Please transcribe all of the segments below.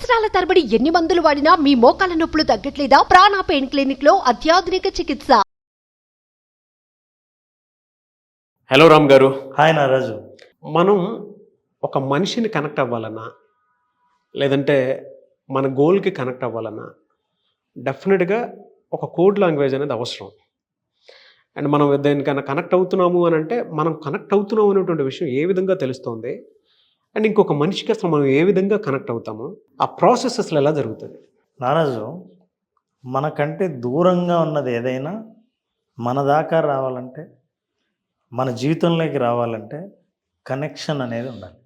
సంవత్సరాల తరబడి ఎన్ని మందులు వాడినా మీ మోకాల నొప్పులు తగ్గట్లేదా? ప్రాణ పెయిన్ క్లినిక్ లో అత్యాధునిక చికిత్స. హలో రామ్ గారు. హాయ్ నారాజు. మనం ఒక మనిషిని కనెక్ట్ అవ్వాలన్నా లేదంటే మన గోల్కి కనెక్ట్ అవ్వాలన్నా డెఫినెట్గా ఒక కోడ్ లాంగ్వేజ్ అనేది అవసరం. అండ్ మనం దేనికైనా కనెక్ట్ అవుతున్నాము అని అంటే మనం కనెక్ట్ అవుతున్నాము అనేటువంటి విషయం ఏ విధంగా తెలుస్తుంది, అండ్ ఇంకొక మనిషికి అసలు మనం ఏ విధంగా కనెక్ట్ అవుతాము, ఆ ప్రాసెస్ అసలు ఎలా జరుగుతుంది? నారాజు, మనకంటే దూరంగా ఉన్నది ఏదైనా మన దాకా రావాలంటే, మన జీవితంలోకి రావాలంటే కనెక్షన్ అనేది ఉండాలి.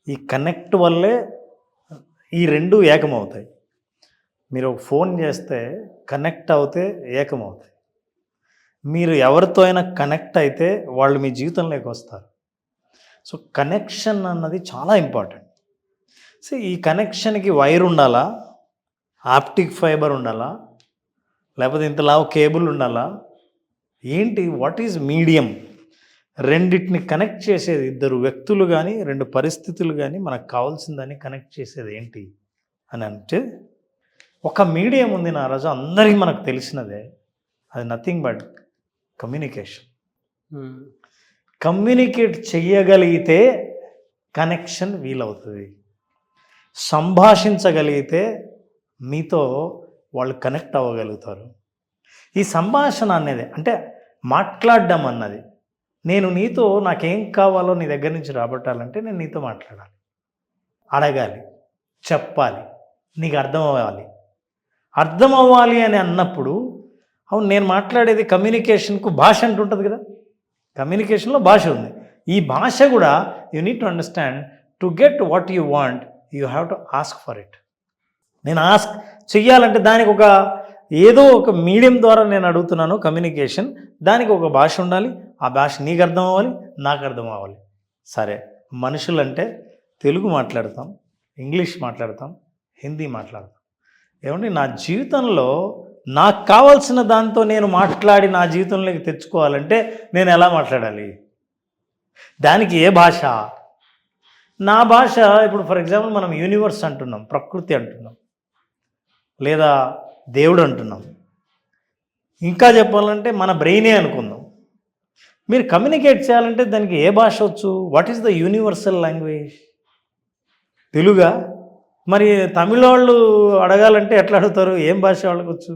ఈ కనెక్ట్ వల్లే ఈ రెండు ఏకమవుతాయి. మీరు ఒక ఫోన్ చేస్తే కనెక్ట్ అవుతే ఏకమవుతాయి. మీరు ఎవరితో అయినా కనెక్ట్ అయితే వాళ్ళు మీ జీవితంలోకి వస్తారు. సో కనెక్షన్ అన్నది చాలా ఇంపార్టెంట్. సో ఈ కనెక్షన్కి వైర్ ఉండాలా, ఆప్టిక్ ఫైబర్ ఉండాలా, లేకపోతే ఇంతలా కేబుల్ ఉండాలా, ఏంటి, వాట్ ఈజ్ మీడియం? రెండింటిని కనెక్ట్ చేసేది ఇద్దరు వ్యక్తులు కానీ రెండు పరిస్థితులు కానీ మనకు కావాల్సిందని కనెక్ట్ చేసేది ఏంటి అని అంటే ఒక మీడియం ఉంది నారాజు, అందరికీ మనకు తెలిసినదే. అది నథింగ్ బట్ కమ్యూనికేషన్. కమ్యూనికేట్ చెయ్యగలిగితే కనెక్షన్ వీలవుతుంది. సంభాషించగలిగితే మీతో వాళ్ళు కనెక్ట్ అవ్వగలుగుతారు. ఈ సంభాషణ అనేది అంటే మాట్లాడడం అన్నది, నేను నీతో నాకేం కావాలో నీ దగ్గర నుంచి రాబట్టాలంటే నేను నీతో మాట్లాడాలి, అడగాలి, చెప్పాలి, నీకు అర్థం అవ్వాలి అని అన్నప్పుడు అవును నేను మాట్లాడేది కమ్యూనికేషన్కు భాష అంటుంటుంది కదా, కమ్యూనికేషన్లో భాష ఉంది. ఈ భాష కూడా you need to understand. To get what you want you have to ask for it. నేను ఆస్క్ చెయ్యాలంటే దానికి ఏదో ఒక మీడియం ద్వారా నేను అడుగుతున్నాను కమ్యూనికేషన్, దానికి ఒక భాష ఉండాలి. ఆ భాష నీకు అర్థం అవ్వాలి, నాకు అర్థం అవ్వాలి. సరే, మనుషులంటే తెలుగు మాట్లాడతాం, ఇంగ్లీష్ మాట్లాడతాం, హిందీ మాట్లాడతాం. ఏమంటే నా జీవితంలో నాకు కావాల్సిన దాంతో నేను మాట్లాడి నా జీవితంలోకి తెచ్చుకోవాలంటే నేను ఎలా మాట్లాడాలి? దానికి ఏ భాష? నా భాష ఇప్పుడు ఫర్ ఎగ్జాంపుల్ మనం యూనివర్స్ అంటున్నాం, ప్రకృతి అంటున్నాం, లేదా దేవుడు అంటున్నాం. ఇంకా చెప్పాలంటే మన బ్రెయినే అనుకుందాం. మీరు కమ్యూనికేట్ చేయాలంటే దానికి ఏ భాష వచ్చు? What is the universal language? తెలుగా? మరి తమిళ వాళ్ళు అడగాలంటే ఎట్లా అడుగుతారు? ఏం భాష వాళ్ళకి వచ్చు?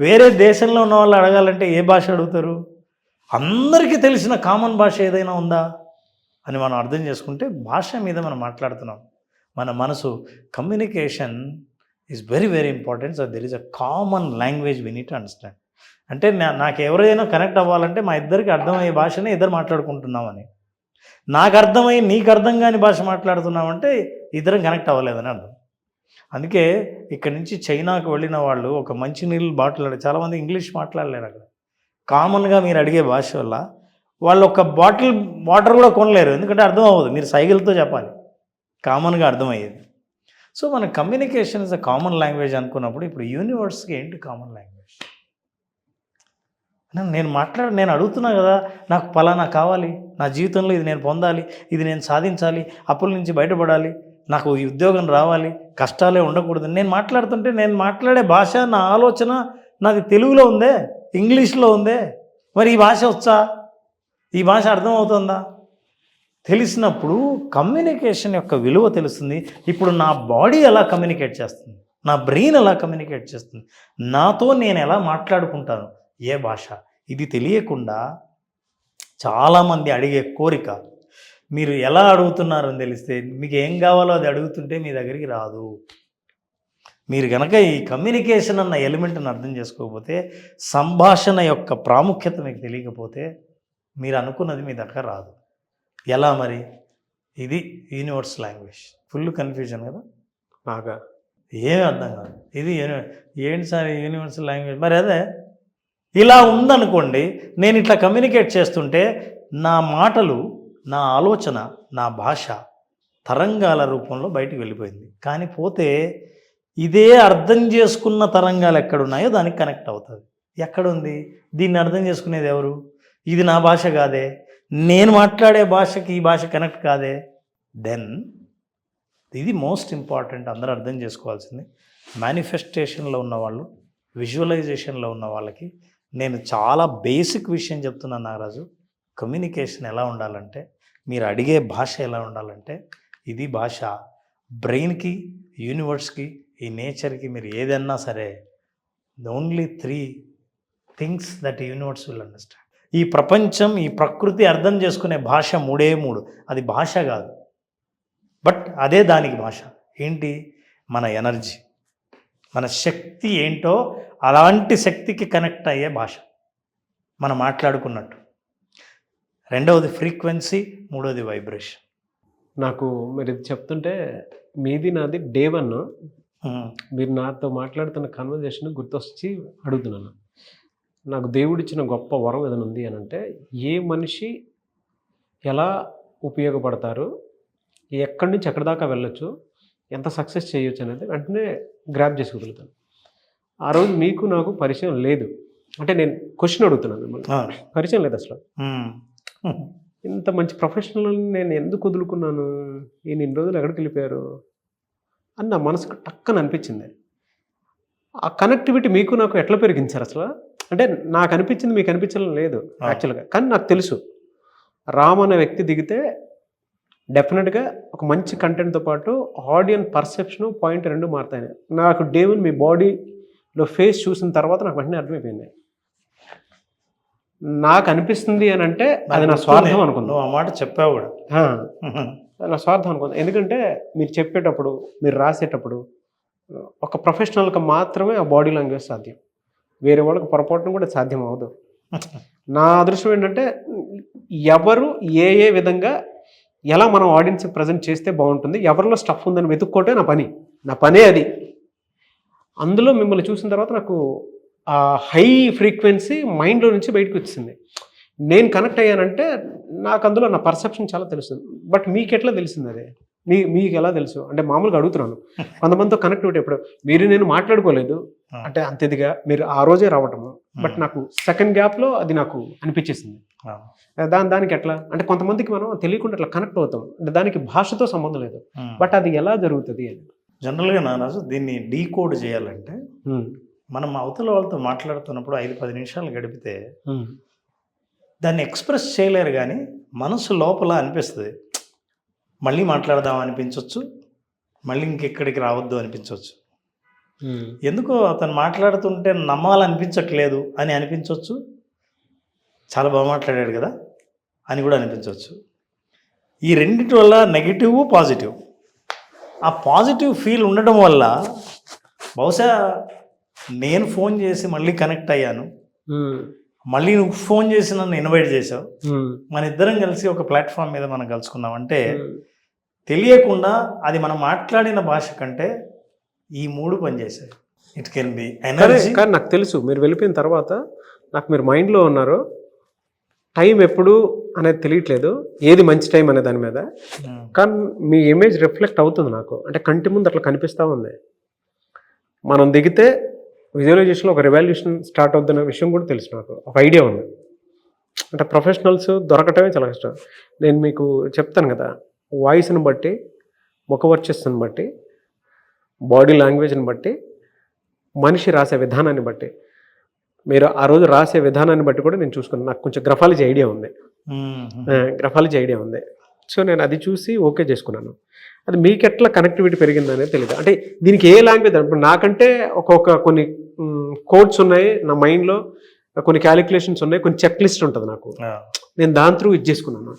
వేరే దేశంలో ఉన్న వాళ్ళు అడగాలంటే ఏ భాష అడుగుతారు? అందరికీ తెలిసిన కామన్ భాష ఏదైనా ఉందా అని మనం అర్థం చేసుకుంటే భాష మీద మనం మాట్లాడుతున్నాం. మన మనసు communication is very very important. So there is a common language we need to understand. అంటే నాకు ఎవరైనా కనెక్ట్ అవ్వాలంటే మా ఇద్దరికి అర్థమయ్యే భాషనే ఇద్దరు మాట్లాడుకుంటున్నామని, నాకు అర్థమయ్యి నీకు అర్థం కాని భాష మాట్లాడుతున్నామంటే ఇద్దరం కనెక్ట్ అవ్వలేదని అర్థం. అందుకే ఇక్కడి నుంచి చైనాకు వెళ్ళిన వాళ్ళు ఒక మంచినీళ్ళు బాటిల్ చాలామంది ఇంగ్లీష్ మాట్లాడలేరు. అక్కడ కామన్గా మీరు అడిగే భాష వల్ల వాళ్ళు ఒక బాటిల్ వాటర్ కూడా కొనలేరు, ఎందుకంటే అర్థం అవ్వదు. మీరు సైకిల్తో చెప్పాలి, కామన్గా అర్థమయ్యేది. సో మన communication is a common language అనుకున్నప్పుడు ఇప్పుడు యూనివర్స్కి ఏంటి కామన్ లాంగ్వేజ్? నేను అడుగుతున్నా కదా, నాకు పలానా కావాలి, నా జీవితంలో ఇది నేను పొందాలి, ఇది నేను సాధించాలి, అప్పుల నుంచి బయటపడాలి, నాకు ఈ ఉద్యోగం రావాలి, కష్టాలే ఉండకూడదు. నేను మాట్లాడుతుంటే నేను మాట్లాడే భాష, నా ఆలోచన నాది తెలుగులో ఉందే, ఇంగ్లీష్లో ఉందే. మరి ఈ భాష వచ్చా? ఈ భాష అర్థమవుతుందా? తెలిసినప్పుడు కమ్యూనికేషన్ యొక్క విలువ తెలుస్తుంది. ఇప్పుడు నా బాడీ ఎలా కమ్యూనికేట్ చేస్తుంది, నా బ్రెయిన్ ఎలా కమ్యూనికేట్ చేస్తుంది, నాతో నేను ఎలా మాట్లాడుకుంటాను, ఏ భాష? ఇది తెలియకుండా చాలామంది అడిగే కోరిక, మీరు ఎలా అడుగుతున్నారని తెలిస్తే మీకు ఏం కావాలో అది అడుగుతుంటే మీ దగ్గరికి రాదు. మీరు కనుక ఈ కమ్యూనికేషన్ అన్న ఎలిమెంట్ని అర్థం చేసుకోకపోతే, సంభాషణ యొక్క ప్రాముఖ్యత మీకు తెలియకపోతే మీరు అనుకున్నది మీ దగ్గర రాదు. ఎలా మరి? ఇది యూనివర్స్ లాంగ్వేజ్. ఫుల్ కన్ఫ్యూజన్ కదా, బాగా ఏమీ అర్థం కాదు. ఇది ఏంటి సార్ యూనివర్సల్ లాంగ్వేజ్? మరి అదే ఇలా ఉందనుకోండి, నేను ఇట్లా కమ్యూనికేట్ చేస్తుంటే నా మాటలు, నా ఆలోచన, నా భాష తరంగాల రూపంలో బయటికి వెళ్ళిపోయింది. కానీ పోతే ఇదే అర్థం చేసుకున్న తరంగాలు ఎక్కడున్నాయో దానికి కనెక్ట్ అవుతుంది. ఎక్కడుంది? దీన్ని అర్థం చేసుకునేది ఎవరు? ఇది నా భాష కాదే, నేను మాట్లాడే భాషకి ఈ భాష కనెక్ట్ కాదే. దెన్ ఇది మోస్ట్ ఇంపార్టెంట్. అందరూ అర్థం చేసుకోవాల్సింది. మేనిఫెస్టేషన్లో ఉన్నవాళ్ళు, విజువలైజేషన్లో ఉన్న వాళ్ళకి నేను చాలా బేసిక్ విషయం చెప్తున్నాను నాగరాజు. కమ్యూనికేషన్ ఎలా ఉండాలంటే, మీరు అడిగే భాష ఎలా ఉండాలంటే, ఇది భాష బ్రెయిన్కి, యూనివర్స్కి, ఈ నేచర్కి మీరు ఏదన్నా సరే the only 3 things that universe will understand. ఈ ప్రపంచం, ఈ ప్రకృతి అర్థం చేసుకునే భాష 3 అది భాష కాదు, బట్ అదే దానికి భాష. ఏంటి? మన ఎనర్జీ, మన శక్తి ఏంటో అలాంటి శక్తికి కనెక్ట్ అయ్యే భాష మనం మాట్లాడుకున్నట్టు. 2వది ఫ్రీక్వెన్సీ, 3వది వైబ్రేషన్. నాకు మీరు ఇది చెప్తుంటే మీది నాది డే 1 మీరు నాతో మాట్లాడుతున్న కన్వర్జేషన్ గుర్తొచ్చి అడుగుతున్నాను. నాకు దేవుడిచ్చిన గొప్ప వరం ఏదైనా ఉంది అని అంటే, ఏ మనిషి ఎలా ఉపయోగపడతారు, ఎక్కడి నుంచి ఎక్కడి దాకా వెళ్ళొచ్చు, ఎంత సక్సెస్ చేయొచ్చు అనేది వెంటనే గ్రాప్ చేసుకోగలుగుతాను. ఆ రోజు మీకు నాకు పరిచయం లేదు. అంటే నేను క్వశ్చన్ అడుగుతున్నాను మిమ్మల్ని, పరిచయం లేదు అసలు. ఇంత మంచి ప్రొఫెషనల్ నేను ఎందుకు వదులుకున్నాను, ఈయన ఇన్ని రోజులు ఎక్కడికి వెళ్ళిపోయారు అని నా మనసుకు టక్కని అనిపించింది. ఆ కనెక్టివిటీ మీకు నాకు ఎట్లా పెరిగింది సార్ అసలు? అంటే నాకు అనిపించింది, మీకు అనిపించడం లేదు యాక్చువల్గా. కానీ నాకు తెలుసు రామ్ అనే వ్యక్తి దిగితే డెఫినెట్గా ఒక మంచి కంటెంట్తో పాటు ఆడియన్స్ పర్సెప్షన్ పాయింట్ 2 మారుతాయి. నాకు డే 1 మీ బాడీలో ఫేస్ చూసిన తర్వాత నాకు వెంటనే అర్థమైపోయింది. నాకు అనిపిస్తుంది అని అంటే అది నా స్వార్థం అనుకుంది. నువ్వు ఆ మాట చెప్పావు కూడా. నా స్వార్థం అనుకుంది. ఎందుకంటే మీరు చెప్పేటప్పుడు, మీరు రాసేటప్పుడు ఒక ప్రొఫెషనల్కి మాత్రమే ఆ బాడీ లాంగ్వేజ్ సాధ్యం. వేరే వాళ్ళకి పొరపాటును కూడా సాధ్యం అవ్వదు. నా అదృష్టం ఏంటంటే ఎవరు ఏ విధంగా ఎలా మనం ఆడియన్స్కి ప్రజెంట్ చేస్తే బాగుంటుంది, ఎవరిలో స్టఫ్ ఉందని వెతుక్కోవటే నా పనే అది. అందులో మిమ్మల్ని చూసిన తర్వాత నాకు ఆ హై ఫ్రీక్వెన్సీ మైండ్లో నుంచి బయటకు వచ్చింది. నేను కనెక్ట్ అయ్యానంటే నాకు అందులో నా పర్సెప్షన్ చాలా తెలుస్తుంది. బట్ మీకు ఎట్లా తెలిసింది అదే? మీకు ఎలా తెలుసు అంటే మామూలుగా అడుగుతున్నాను. కొంతమందితో కనెక్టివిటీ ఎప్పుడు మీరు నేను మాట్లాడుకోలేదు అంటే అంతేదిగా మీరు ఆ రోజే రావటము. బట్ నాకు సెకండ్ గ్యాప్లో అది నాకు అనిపించేసింది. దానికి ఎట్లా అంటే కొంతమందికి మనం తెలియకుండా అట్లా కనెక్ట్ అవుతాం. అంటే దానికి భాషతో సంబంధం లేదు. బట్ అది ఎలా జరుగుతుంది అని జనరల్గా నారాజు దీన్ని డీకోడ్ చేయాలంటే మనం అవతల వాళ్ళతో మాట్లాడుతున్నప్పుడు 5-10 నిమిషాలు గడిపితే దాన్ని ఎక్స్ప్రెస్ చేయలేరు, కానీ మనసు లోపల అనిపిస్తుంది. మళ్ళీ మాట్లాడదాం అనిపించవచ్చు, మళ్ళీ ఇంకెక్కడికి రావద్దు అనిపించవచ్చు. ఎందుకో అతను మాట్లాడుతుంటే నమ్మాలనిపించట్లేదు అని అనిపించవచ్చు, చాలా బాగా మాట్లాడాడు కదా అని కూడా అనిపించవచ్చు. ఈ రెండిటి వల్ల నెగిటివ్, పాజిటివ్. ఆ పాజిటివ్ ఫీల్ ఉండడం వల్ల బహుశా నేను ఫోన్ చేసి మళ్ళీ కనెక్ట్ అయ్యాను, మళ్ళీ నువ్వు ఫోన్ చేసి నన్ను ఇన్వైట్ చేసావు, మన ఇద్దరం కలిసి ఒక ప్లాట్ఫామ్ మీద మనం కలుసుకున్నాం అంటే తెలియకుండా అది మనం మాట్లాడిన భాష కంటే ఈ 3 పనిచేసాయి. It can be energy. కానీ నాకు తెలుసు మీరు వెళ్ళిపోయిన తర్వాత నాకు మీరు మైండ్లో ఉన్నారు. టైం ఎప్పుడు అనేది తెలియట్లేదు, ఏది మంచి టైం అనే దాని మీద. కానీ మీ ఇమేజ్ రిఫ్లెక్ట్ అవుతుంది నాకు. అంటే కంటి ముందు అట్లా కనిపిస్తూ ఉంది. మనం దిగితే విజువలైజేషన్లో ఒక రెవల్యూషన్ స్టార్ట్ అవుతున్న విషయం కూడా తెలుసు నాకు. ఒక ఐడియా ఉంది. అంటే ప్రొఫెషనల్స్ దొరకటమే చాలా కష్టం. నేను మీకు చెప్తాను కదా, వాయిస్ని బట్టి, ముఖవర్చస్సుని బట్టి, బాడీ లాంగ్వేజ్ని బట్టి, మనిషి రాసే విధానాన్ని బట్టి, మీరు ఆ రోజు రాసే విధానాన్ని బట్టి కూడా నేను చూసుకున్నాను. నాకు కొంచెం గ్రఫాలజీ ఐడియా ఉంది. సో నేను అది చూసి ఓకే చేసుకున్నాను. అది మీకు ఎట్లా కనెక్టివిటీ పెరిగిందనేది తెలియదు. అంటే దీనికి ఏ లాంగ్వేజ్, ఇప్పుడు నాకంటే కొన్ని కోడ్స్ ఉన్నాయి నా మైండ్లో, కొన్ని క్యాలిక్యులేషన్స్ ఉన్నాయి, కొన్ని చెక్ లిస్ట్ ఉంటుంది నాకు. నేను దాని త్రూ ఇది చేసుకున్నాను.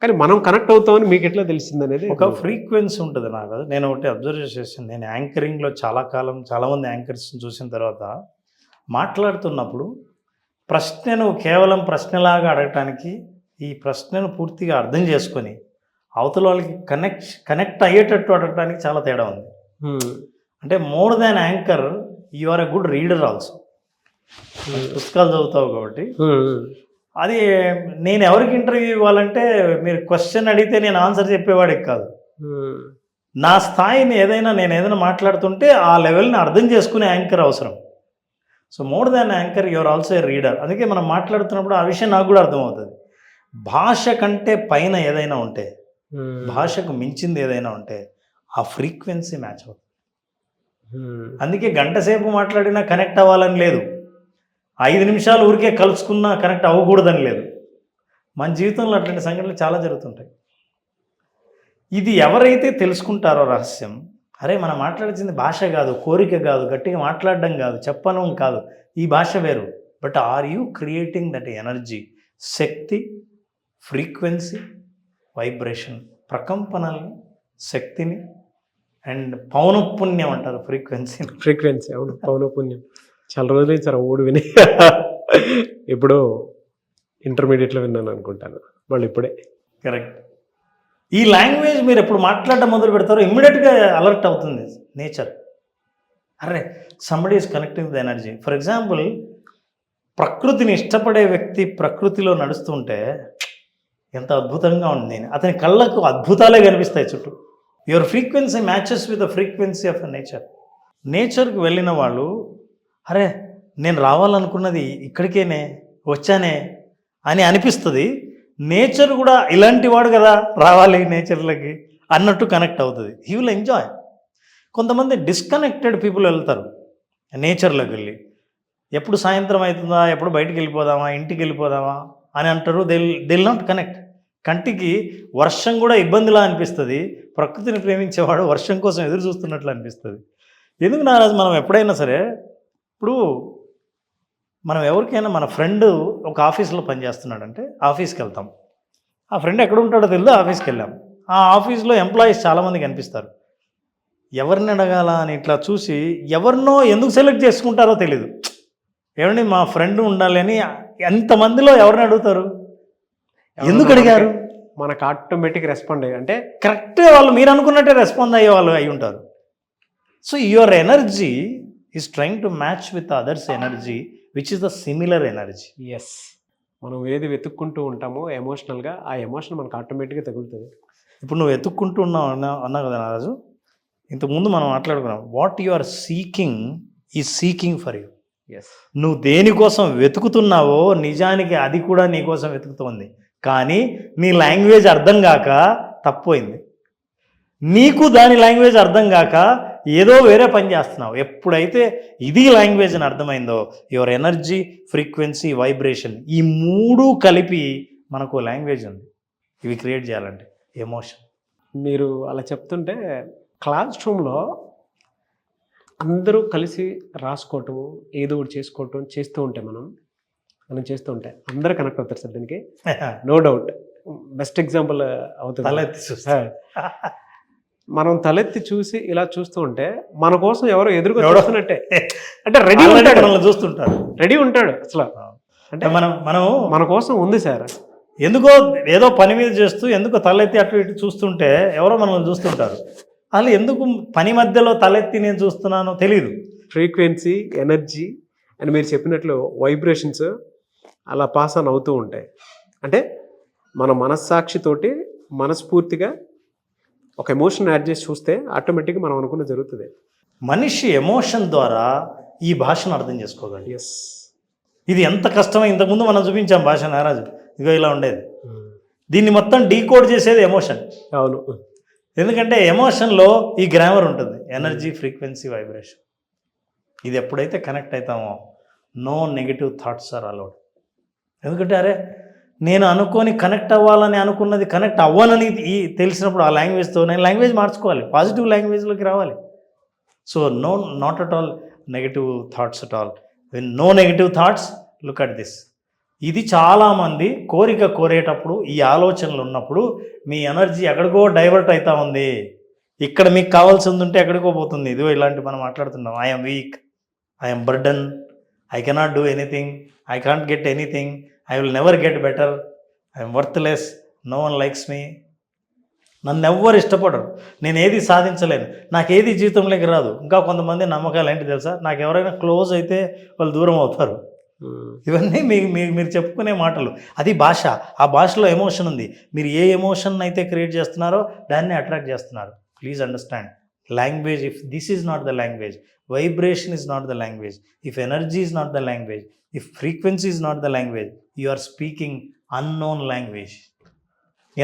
కానీ మనం కనెక్ట్ అవుతామని మీకు ఎట్లా తెలిసింది అనేది ఒక ఫ్రీక్వెన్సీ ఉంటుంది నాకు. నేను ఒకటి అబ్జర్వ్ చేసాను. నేను యాంకరింగ్లో చాలా కాలం చాలామంది యాంకర్స్ని చూసిన తర్వాత మాట్లాడుతున్నప్పుడు ప్రశ్నను కేవలం ప్రశ్నలాగా అడగటానికి, ఈ ప్రశ్నను పూర్తిగా అర్థం చేసుకొని అవతల వాళ్ళకి కనెక్ట్ అయ్యేటట్టు అడగటానికి చాలా తేడా ఉంది. అంటే more than anchor you are a good reader also. పుస్తకాలు చదువుతావు కాబట్టి అది నేను ఎవరికి ఇంటర్వ్యూ ఇవ్వాలంటే మీరు క్వశ్చన్ అడిగితే నేను ఆన్సర్ చెప్పేవాడికి కాదు. నా స్థాయిని నేను ఏదైనా మాట్లాడుతుంటే ఆ లెవెల్ని అర్థం చేసుకునే యాంకర్ అవసరం. So more than anchor your also a reader. అందుకే మనం మాట్లాడుతున్నప్పుడు ఆ విషయం నాకు కూడా అర్థమవుతుంది. భాష కంటే పైన ఏదైనా ఉంటే, భాషకు మించింది ఏదైనా ఉంటే ఆ ఫ్రీక్వెన్సీ మ్యాచ్ అవుతుంది. Hmm. అందుకే గంట సేపు మాట్లాడినా కనెక్ట్ అవ్వాలని లేదు, 5 నిమిషాలు ఊరికే కలుసుకున్నా కనెక్ట్ అవ్వకూడదని లేదు. మన జీవితంలో అట్లాంటి సంఘటనలు చాలా జరుగుతుంటాయి. ఇది ఎవరైతే తెలుసుకుంటారో రహస్యం, అరే మనం మాట్లాడాల్సింది భాష కాదు, కోరిక కాదు, గట్టిగా మాట్లాడడం కాదు, చెప్పడం కాదు, ఈ భాష వేరు. But are you creating that energy, శక్తి, ఫ్రీక్వెన్సీ, వైబ్రేషన్, ప్రకంపనల్ని, శక్తిని, అండ్ పౌనఃపుణ్యం అంటారు ఫ్రీక్వెన్సీ. అవును, పౌనఃపుణ్యం. చాలా రోజులు సార్ ఊడు విని ఇప్పుడు ఇంటర్మీడియట్లో విన్నాను అనుకుంటాను, వాళ్ళు ఇప్పుడే. కరెక్ట్. ఈ లాంగ్వేజ్ మీరు ఎప్పుడు మాట్లాడడం మొదలు పెడతారో ఇమ్మీడియట్గా అలర్ట్ అవుతుంది నేచర్. అరే somebody is connecting the energy. For example, ప్రకృతిని ఇష్టపడే వ్యక్తి ప్రకృతిలో నడుస్తుంటే ఎంత అద్భుతంగా ఉంది, అతని కళ్ళకు అద్భుతాలే కనిపిస్తాయి చుట్టూ. Your frequency matches with the frequency of nature. నేచర్కి వెళ్ళిన వాళ్ళు, అరే నేను రావాలనుకున్నది ఇక్కడికేనే వచ్చానే అని అనిపిస్తుంది. నేచర్ కూడా ఇలాంటి వాడు కదా, రావాలి నేచర్లకి అన్నట్టు కనెక్ట్ అవుతుంది. He will enjoy. కొంతమంది డిస్కనెక్టెడ్ పీపుల్ వెళ్తారు నేచర్లోకి వెళ్ళి, ఎప్పుడు సాయంత్రం అవుతుందా, ఎప్పుడు బయటికి వెళ్ళిపోదామా, ఇంటికి వెళ్ళిపోదామా అని అంటారు. దిల్ నాట్ కనెక్ట్. కంటికి వర్షం కూడా ఇబ్బందిలా అనిపిస్తుంది, ప్రకృతిని ప్రేమించేవాడు వర్షం కోసం ఎదురు చూస్తున్నట్లు అనిపిస్తుంది. ఎందుకు నారాజు, మనం ఎప్పుడైనా సరే, ఇప్పుడు మనం ఎవరికైనా మన ఫ్రెండ్ ఒక ఆఫీస్లో పనిచేస్తున్నాడంటే ఆఫీస్కి వెళ్తాం, ఆ ఫ్రెండ్ ఎక్కడ ఉంటాడో తెలియదు, ఆఫీస్కి వెళ్ళాం. ఆ ఆఫీస్లో ఎంప్లాయీస్ చాలామంది కనిపిస్తారు. ఎవరిని అడగాల అని ఇట్లా చూసి ఎవరినో ఎందుకు సెలెక్ట్ చేసుకుంటారో తెలీదు. ఏమండి మా ఫ్రెండ్ ఉండాలి అని ఎంతమందిలో ఎవరిని అడుగుతారు, ఎందుకు అడిగారు? మనకు ఆటోమేటిక్ రెస్పాండ్ అయ్యి, అంటే కరెక్ట్గా వాళ్ళు మీరు అనుకున్నట్టే రెస్పాండ్ అయ్యే వాళ్ళు అయి ఉంటారు. So your energy is trying to match with others energy which is the similar energy. Yes, మనం ఏది వెతుక్కుంటూ ఉంటామో ఎమోషనల్గా, ఆ ఎమోషన్ మనకు ఆటోమేటిక్గా తగులుతుంది. ఇప్పుడు నువ్వు వెతుక్కుంటూ ఉన్నావు అన్నావు కదా నారాజు, ఇంతకుముందు మనం మాట్లాడుకున్నాం, what you are seeking is seeking for you. Yes, నువ్వు దేనికోసం వెతుకుతున్నావో నిజానికి అది కూడా నీకోసం వెతుకుతుంది, కానీ నీ లాంగ్వేజ్ అర్థం కాక తప్పోయింది. నీకు దాని లాంగ్వేజ్ అర్థం కాక ఏదో వేరే పని చేస్తున్నావు. ఎప్పుడైతే ఇది లాంగ్వేజ్ అని అర్థమైందో, యువర్ ఎనర్జీ, ఫ్రీక్వెన్సీ, వైబ్రేషన్, ఈ 3 కలిపి మనకు లాంగ్వేజ్ ఉంది. ఇవి క్రియేట్ చేయాలంటే ఎమోషన్. మీరు అలా చెప్తుంటే క్లాస్ రూమ్లో అందరూ కలిసి రాసుకోవటం, ఏదో ఒకటి చేసుకోవటం చేస్తూ ఉంటే మనం చేస్తూ ఉంటే అందరూ కనెక్ట్ అవుతారు సార్ దీనికి, నో డౌట్. బెస్ట్ ఎగ్జాంపుల్ అవుతుంది. తలెత్తి చూస్తా. మనం తలెత్తి చూసి ఇలా చూస్తూ ఉంటే మన కోసం ఎవరో ఎదురుగా చూస్తున్నట్టే, అంటే రెడీ ఉంటాడు, మనల్ని చూస్తుంటారు, రెడీ ఉంటాడు అసలు. అంటే మనం మన కోసం ఉంది సార్. ఎందుకో ఏదో పని మీద చేస్తూ ఎందుకో తలెత్తి అటు ఇటు చూస్తుంటే ఎవరో మనల్ని చూస్తుంటారు. అసలు ఎందుకు పని మధ్యలో తలెత్తి నేను చూస్తున్నానో తెలియదు. ఫ్రీక్వెన్సీ, ఎనర్జీ అని మీరు చెప్పినట్లు వైబ్రేషన్స్ అలా పాస్ ఆన్ అవుతూ ఉంటాయి. అంటే మన మనస్సాక్షితోటి మనస్ఫూర్తిగా ఒక ఎమోషన్ యాడ్ చేసి చూస్తే ఆటోమేటిక్గా మనం అనుకున్న జరుగుతుంది. మనిషి ఎమోషన్ ద్వారా ఈ భాషను అర్థం చేసుకోగలడు. ఎస్, ఇది ఎంత కష్టమో ఇంతకుముందు మనం చూపించాం భాష నారాజు, ఇగో ఇలా ఉండేది. దీన్ని మొత్తం డీకోడ్ చేసేది ఎమోషన్. అవును, ఎందుకంటే ఎమోషన్లో ఈ గ్రామర్ ఉంటుంది, ఎనర్జీ, ఫ్రీక్వెన్సీ, వైబ్రేషన్. ఇది ఎప్పుడైతే కనెక్ట్ అవుతామో no negative thoughts are allowed. ఎందుకంటే అరే నేను అనుకొని కనెక్ట్ అవ్వాలని అనుకున్నది కనెక్ట్ అవ్వనని తెలిసినప్పుడు ఆ లాంగ్వేజ్తో నేను లాంగ్వేజ్ మార్చుకోవాలి, పాజిటివ్ లాంగ్వేజ్లోకి రావాలి. So no, not at all negative thoughts at all. When no negative thoughts, look at this. ఇది చాలామంది కోరేటప్పుడు ఈ ఆలోచనలు ఉన్నప్పుడు మీ ఎనర్జీ ఎక్కడికో డైవర్ట్ అవుతా ఉంది. ఇక్కడ మీకు కావాల్సింది ఉంటే ఎక్కడికో పోతుంది. ఇదిగో ఇలాంటి మనం మాట్లాడుతున్నాం, I'm weak, I'm burden, I cannot do anything, I can't get anything, I will never get better, I'm worthless, no one likes me. నన్ను ఎవ్వరు ఇష్టపడరు, నేను ఏది సాధించలేను, నాకేది జీవితంలోకి రాదు. ఇంకా కొంతమంది నమ్మకాలు ఏంటి తెలుసా, నాకు ఎవరైనా క్లోజ్ అయితే వాళ్ళు దూరం అవుతారు. ఇవన్నీ మీరు చెప్పుకునే మాటలు. అది భాష, ఆ భాషలో ఎమోషన్ ఉంది. మీరు ఏ ఎమోషన్ అయితే క్రియేట్ చేస్తున్నారో దాన్ని అట్రాక్ట్ చేస్తున్నారు. Please understand, language, if this is not the language, vibration is not the language, if energy is not the language, if frequency is not the language, you are speaking unknown language.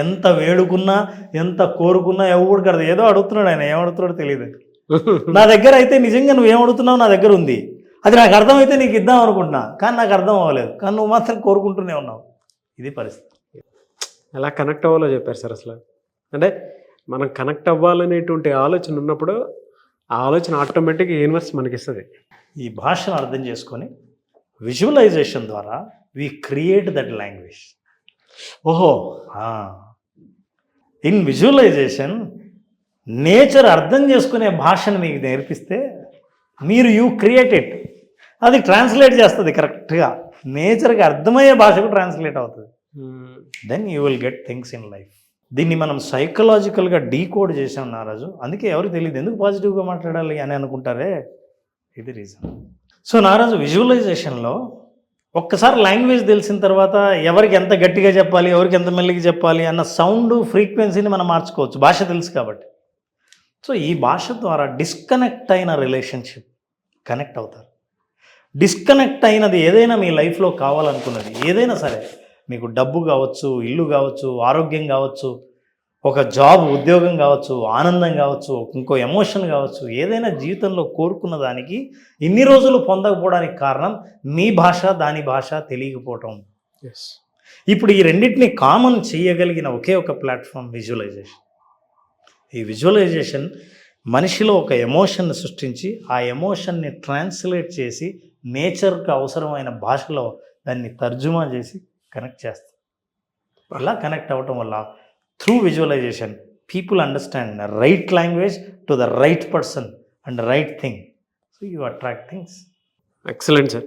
ఎంత వేడుకున్నా ఎంత కోరుకున్నా ఎవడు కడదు. ఏదో అడుగుతున్నాడు ఆయన, ఏమడుగుతున్నాడో తెలియదు. నా దగ్గర అయితే నిజంగా నువ్వేం అడుగుతున్నావు నా దగ్గర ఉంది, అది నాకు అర్థమైతే నీకు ఇద్దాం అనుకుంటున్నా, కానీ నాకు అర్థం అవ్వలేదు, కానీ నువ్వు మాత్రం కోరుకుంటూనే ఉన్నావు. ఇది పరిస్థితి. ఎలా కనెక్ట్ అవ్వాలో చెప్పారు సార్. అసలు అంటే మనం కనెక్ట్ అవ్వాలనేటువంటి ఆలోచన ఉన్నప్పుడు ఆ ఆలోచన ఆటోమేటిక్గా యూనివర్స్ మనకి ఇస్తుంది. ఈ భాషను అర్థం చేసుకొని విజువలైజేషన్ ద్వారా వి క్రియేట్ దట్ లాంగ్వేజ్. ఓహో, ఇన్ విజువలైజేషన్ నేచర్ అర్థం చేసుకునే భాషను మీకు నేర్పిస్తే మీరు యూ క్రియేట్ ఇట్, అది ట్రాన్స్లేట్ చేస్తుంది కరెక్ట్గా, నేచర్కి అర్థమయ్యే భాషకు ట్రాన్స్లేట్ అవుతుంది. Then you will get things in life. దీన్ని మనం సైకలాజికల్గా డీకోడ్ చేసాం నారాజు. అందుకే ఎవరికి తెలియదు ఎందుకు పాజిటివ్గా మాట్లాడాలి అని అనుకుంటారే, ఇది రీజన్. సో నారాజు విజువలైజేషన్లో ఒక్కసారి లాంగ్వేజ్ తెలిసిన తర్వాత ఎవరికి ఎంత గట్టిగా చెప్పాలి, ఎవరికి ఎంత మెల్లిగా చెప్పాలి అన్న సౌండ్ ఫ్రీక్వెన్సీని మనం మార్చుకోవచ్చు, భాష తెలుసు కాబట్టి. సో ఈ భాష ద్వారా డిస్కనెక్ట్ అయిన రిలేషన్షిప్ కనెక్ట్ అవుతారు. డిస్కనెక్ట్ అయినది ఏదైనా మీ లైఫ్లో కావాలనుకున్నది ఏదైనా సరే, మీకు డబ్బు కావచ్చు, ఇల్లు కావచ్చు, ఆరోగ్యం కావచ్చు, ఒక జాబ్ ఉద్యోగం కావచ్చు, ఆనందం కావచ్చు, ఇంకో ఎమోషన్ కావచ్చు, ఏదైనా జీవితంలో కోరుకున్న దానికి ఇన్ని రోజులు పొందకపోవడానికి కారణం మీ భాష దాని భాష తెలియకపోవటం. ఇప్పుడు ఈ రెండింటిని కామన్ చేయగలిగిన ఒకే ఒక ప్లాట్ఫామ్ విజువలైజేషన్. ఈ విజువలైజేషన్ మనిషిలో ఒక ఎమోషన్ని సృష్టించి ఆ ఎమోషన్ని ట్రాన్స్లేట్ చేసి నేచర్కి అవసరమైన భాషలో దాన్ని తర్జుమా చేసి కనెక్ట్ చేస్తాం. అలా కనెక్ట్ అవ్వటం వల్ల through visualisation people understand the right language to the right person and right thing. So you attract things. Excellent sir,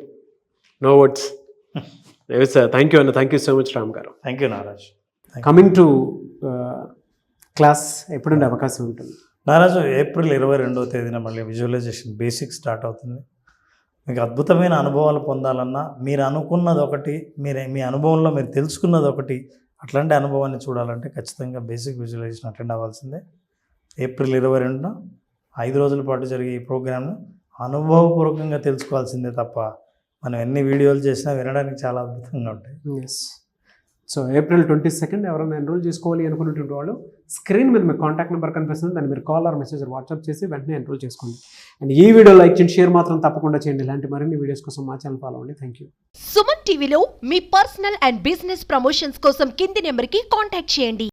no words. Sir thank you అన్న, thank you so much Ram garu. Thank you Naraj. Coming to class ఎప్పుడుండే అవకాశం ఉంటుంది నారాజు? April 22వ తేదీన మళ్ళీ visualisation basic start అవుతుంది. మీకు అద్భుతమైన అనుభవాలు పొందాలన్నా మీరు అనుకున్నది ఒకటి, మీ అనుభవంలో మీరు తెలుసుకున్నది ఒకటి, అట్లాంటి అనుభవాన్ని చూడాలంటే ఖచ్చితంగా బేసిక్ విజువలైజేషన్ అటెండ్ అవ్వాల్సిందే. ఏప్రిల్ 22న 5 రోజుల పాటు జరిగే ఈ ప్రోగ్రామ్ను అనుభవపూర్వకంగా తెలుసుకోవాల్సిందే తప్ప మనం ఎన్ని వీడియోలు చేసినా వినడానికి చాలా అద్భుతంగా ఉంటాయి. ఎస్. సో ఏప్రిల్ 22 ఎవరైనా ఎన్రోల్ చేసుకోవాలి అనుకున్నటువంటి వాళ్ళు స్క్రీన్ మీద మీ కాంటాక్ట్ నెంబర్ కనిపిస్తుంది, దాన్ని మీరు కాల్ ఆర్ మెసేజ్ వాట్సాప్ చేసి వెంటనే ఎన్రోల్ చేసుకోండి. అండ్ ఈ వీడియో లైక్ చేయండి, షేర్ మాత్రం తప్పకుండా చేయండి. ఇలాంటి మరిన్ని వీడియోస్ కోసం మా ఛానల్ ఫాలో అవ్వండి. Thank you. సుమన్ టీవీలో మీ పర్సనల్ అండ్ బిజినెస్ ప్రమోషన్స్ కోసం కింది నెంబర్కి కాంటాక్ట్ చేయండి.